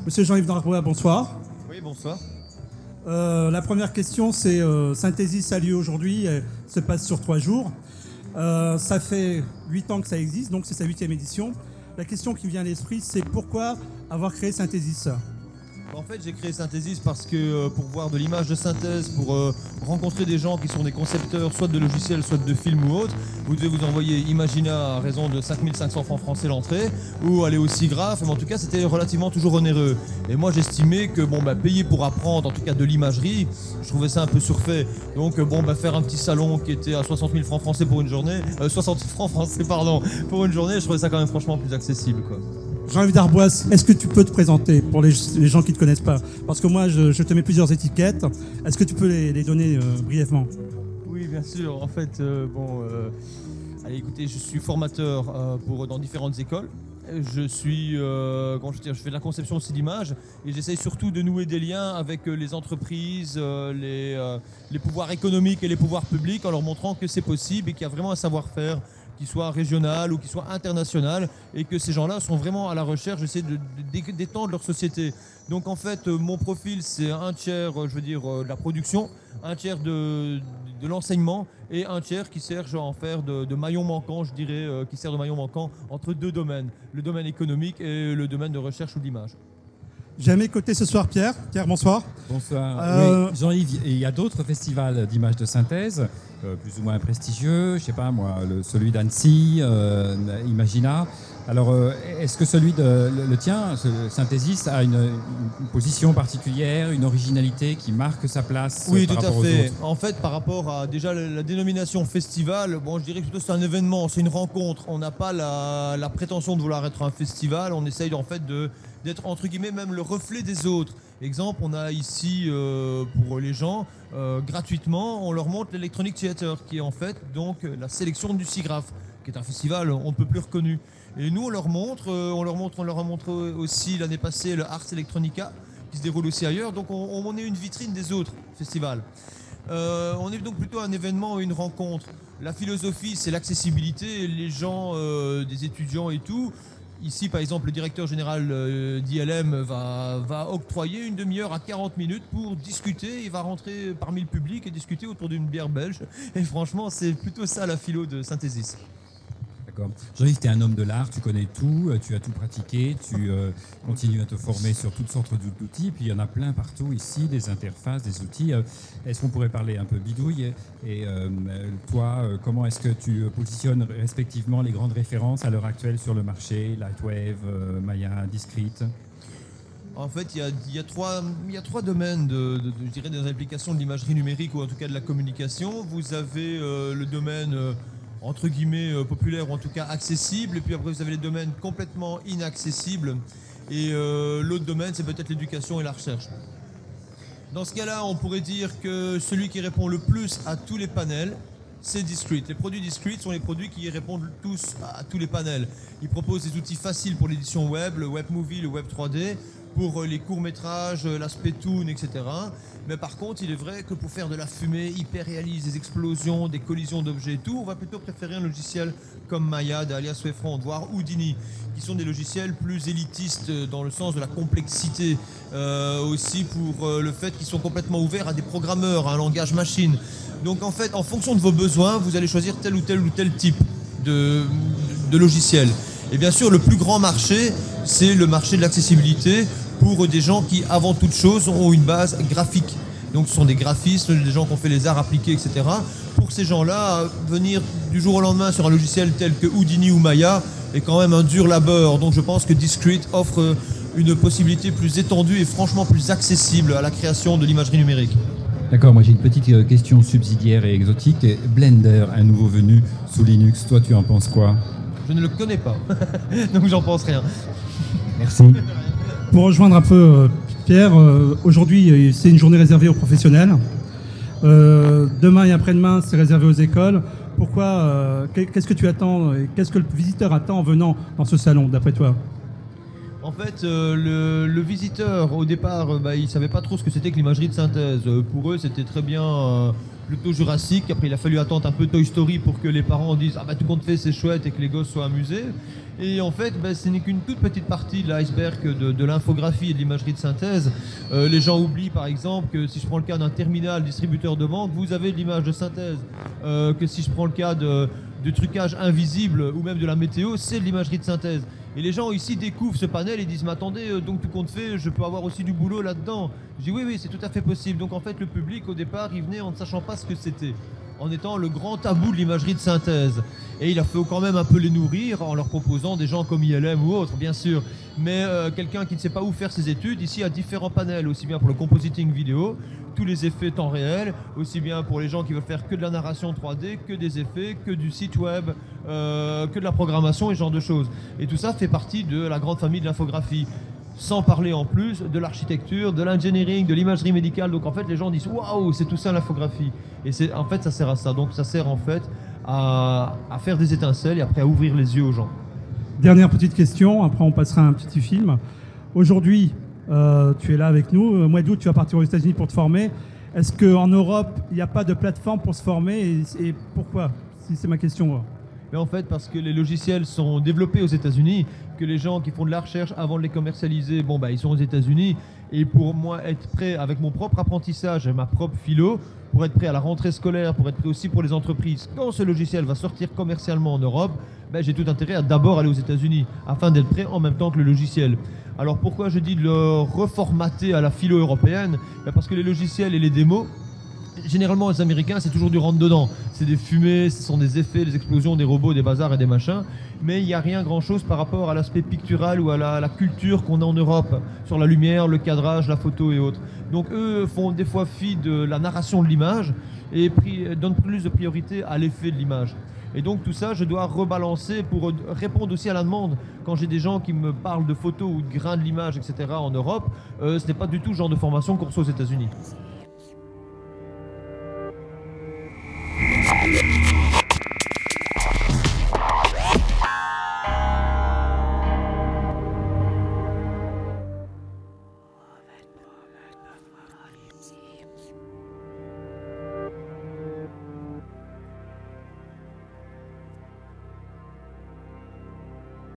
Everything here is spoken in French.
Monsieur Jean-Yves Darbois, bonsoir. Oui, bonsoir. La première question, c'est Synthesis a lieu aujourd'hui, se passe sur 3 jours. Ça fait 8 ans que ça existe, donc c'est sa 8e édition. La question qui me vient à l'esprit, c'est pourquoi avoir créé Synthesis? En fait, j'ai créé Synthesis parce que pour voir de l'image de synthèse, pour rencontrer des gens qui sont des concepteurs, soit de logiciels, soit de films ou autres, vous devez vous envoyer Imagina à raison de 5500 francs français l'entrée, ou aller au SIGGRAPH, mais en tout cas, c'était relativement toujours onéreux. Et moi, j'estimais que payer pour apprendre, en tout cas de l'imagerie, je trouvais ça un peu surfait. Donc, faire un petit salon qui était à 60 000 francs français pour une journée, 60 francs français, pardon, pour une journée, je trouvais ça quand même franchement plus accessible, quoi. Jean-Yves Darbois, est-ce que tu peux te présenter pour les gens qui ne te connaissent pas? Parce que moi, je te mets plusieurs étiquettes. Est-ce que tu peux les donner brièvement? Oui, bien sûr. En fait, allez, écoutez, je suis formateur dans différentes écoles. Je fais de la conception aussi d'images et j'essaye surtout de nouer des liens avec les entreprises, les pouvoirs économiques et les pouvoirs publics en leur montrant que c'est possible et qu'il y a vraiment un savoir-faire qui soit régional ou qui soit international et que ces gens-là sont vraiment à la recherche, j'essaie d'étendre leur société. Donc en fait, mon profil, c'est un tiers, de la production, un tiers de l'enseignement et un tiers qui sert à en faire de maillon manquant, qui sert de maillon manquant entre deux domaines, le domaine économique et le domaine de recherche ou d'image. J'ai à mes côtés ce soir Pierre. Pierre, bonsoir. Bonsoir. Oui, Jean-Yves, il y a d'autres festivals d'images de synthèse, plus ou moins prestigieux, je sais pas moi, celui d'Annecy, Imagina. Alors, est-ce que celui le tien, Synthesis, a une position particulière, une originalité qui marque sa place? Oui, par tout à rapport aux fait. autres? En fait, par rapport à déjà la dénomination festival, je dirais que plutôt c'est un événement, c'est une rencontre. On n'a pas la prétention de vouloir être un festival, on essaye en fait d'être entre guillemets même le reflet des autres. Exemple, on a ici pour les gens gratuitement, on leur montre l'Electronic Theater qui est en fait donc la sélection du SIGGRAPH, qui est un festival on ne peut plus reconnu. Et nous on leur a montré aussi l'année passée le Ars Electronica qui se déroule aussi ailleurs. Donc on est une vitrine des autres festivals. On est donc plutôt un événement, une rencontre. La philosophie, c'est l'accessibilité. Les gens, des étudiants et tout. Ici, par exemple, le directeur général d'ILM va octroyer une demi-heure à 40 minutes pour discuter. Il va rentrer parmi le public et discuter autour d'une bière belge. Et franchement, c'est plutôt ça la philo de Synthesis. D'accord. Jean-Yves, tu es un homme de l'art, tu connais tout, tu as tout pratiqué, tu continues à te former sur toutes sortes d'outils, puis il y en a plein partout ici, des interfaces, des outils. Est-ce qu'on pourrait parler un peu bidouille? Et toi, comment est-ce que tu positionnes respectivement les grandes références à l'heure actuelle sur le marché, Lightwave, Maya, Discrete? En fait, il y a trois domaines je dirais, des applications de l'imagerie numérique ou en tout cas de la communication. Vous avez le domaine entre guillemets populaire ou en tout cas accessible, et puis après vous avez les domaines complètement inaccessibles et l'autre domaine c'est peut-être l'éducation et la recherche. Dans ce cas-là, on pourrait dire que celui qui répond le plus à tous les panels, c'est Discrete. Les produits Discrete sont les produits qui répondent tous à tous les panels. Ils proposent des outils faciles pour l'édition web, le web movie, le web 3D, pour les courts-métrages, l'aspect toon, etc. Mais par contre, il est vrai que pour faire de la fumée hyper réaliste, des explosions, des collisions d'objets et tout, on va plutôt préférer un logiciel comme Maya d'Alias Wavefront, voire Houdini, qui sont des logiciels plus élitistes dans le sens de la complexité, aussi pour le fait qu'ils sont complètement ouverts à des programmeurs, à un langage machine. Donc en fait, en fonction de vos besoins, vous allez choisir tel ou tel type de logiciel. Et bien sûr, le plus grand marché, c'est le marché de l'accessibilité pour des gens qui, avant toute chose, ont une base graphique. Donc ce sont des graphistes, des gens qui ont fait les arts appliqués, etc. Pour ces gens-là, venir du jour au lendemain sur un logiciel tel que Houdini ou Maya est quand même un dur labeur. Donc je pense que Discrete offre une possibilité plus étendue et franchement plus accessible à la création de l'imagerie numérique. D'accord, moi j'ai une petite question subsidiaire et exotique. Blender, un nouveau venu sous Linux, toi tu en penses quoi? Je ne le connais pas, donc j'en pense rien. Merci. Pour rejoindre un peu Pierre, aujourd'hui c'est une journée réservée aux professionnels. Demain et après-demain c'est réservé aux écoles. Pourquoi qu'est-ce que tu attends et qu'est-ce que le visiteur attend en venant dans ce salon, d'après toi? En fait, le visiteur, au départ, il savait pas trop ce que c'était que l'imagerie de synthèse. Pour eux, c'était très bien plutôt Jurassic. Après, il a fallu attendre un peu Toy Story pour que les parents disent « Ah bah tout compte fait, c'est chouette » et que les gosses soient amusés. Et en fait, ce n'est qu'une toute petite partie de l'iceberg de l'infographie et de l'imagerie de synthèse. Les gens oublient par exemple que si je prends le cas d'un terminal distributeur de banque, vous avez de l'image de synthèse. Que si je prends le cas de trucage invisible ou même de la météo, c'est de l'imagerie de synthèse. Et les gens ici découvrent ce panel et disent « Mais attendez, donc tout compte fait, je peux avoir aussi du boulot là-dedans ?» Je dis « Oui, c'est tout à fait possible. » Donc en fait, le public, au départ, il venait en ne sachant pas ce que c'était, en étant le grand tabou de l'imagerie de synthèse. Et il a fallu quand même un peu les nourrir en leur proposant des gens comme ILM ou autres, bien sûr. Mais quelqu'un qui ne sait pas où faire ses études, ici a différents panels, aussi bien pour le compositing vidéo, tous les effets temps réel, aussi bien pour les gens qui veulent faire que de la narration 3D, que des effets, que du site web, que de la programmation et ce genre de choses. Et tout ça fait partie de la grande famille de l'infographie. Sans parler en plus de l'architecture, de l'engineering, de l'imagerie médicale. Donc en fait, les gens disent « Waouh, c'est tout ça l'infographie ». Et en fait, ça sert à ça. Donc ça sert en fait à faire des étincelles et après à ouvrir les yeux aux gens. Dernière petite question, après on passera à un petit film. Aujourd'hui, tu es là avec nous. Au mois d'août, tu vas partir aux États-Unis pour te former. Est-ce qu'en Europe, il n'y a pas de plateforme pour se former et pourquoi? Si c'est ma question. Mais en fait, parce que les logiciels sont développés aux États-Unis, que les gens qui font de la recherche avant de les commercialiser, ils sont aux États-Unis. Et pour moi, être prêt avec mon propre apprentissage et ma propre philo, pour être prêt à la rentrée scolaire, pour être prêt aussi pour les entreprises, quand ce logiciel va sortir commercialement en Europe, j'ai tout intérêt à d'abord aller aux États-Unis, afin d'être prêt en même temps que le logiciel. Alors pourquoi je dis de le reformater à la philo européenne? Parce que les logiciels et les démos, généralement les Américains, c'est toujours du rentre-dedans. C'est des fumées, ce sont des effets, des explosions, des robots, des bazars et des machins. Mais il n'y a rien grand-chose par rapport à l'aspect pictural ou à la culture qu'on a en Europe, sur la lumière, le cadrage, la photo et autres. Donc eux font des fois fi de la narration de l'image et donnent plus de priorité à l'effet de l'image. Et donc tout ça, je dois rebalancer pour répondre aussi à la demande. Quand j'ai des gens qui me parlent de photos ou de grains de l'image, etc. en Europe, ce n'est pas du tout le genre de formation qu'on reçoit aux États-Unis.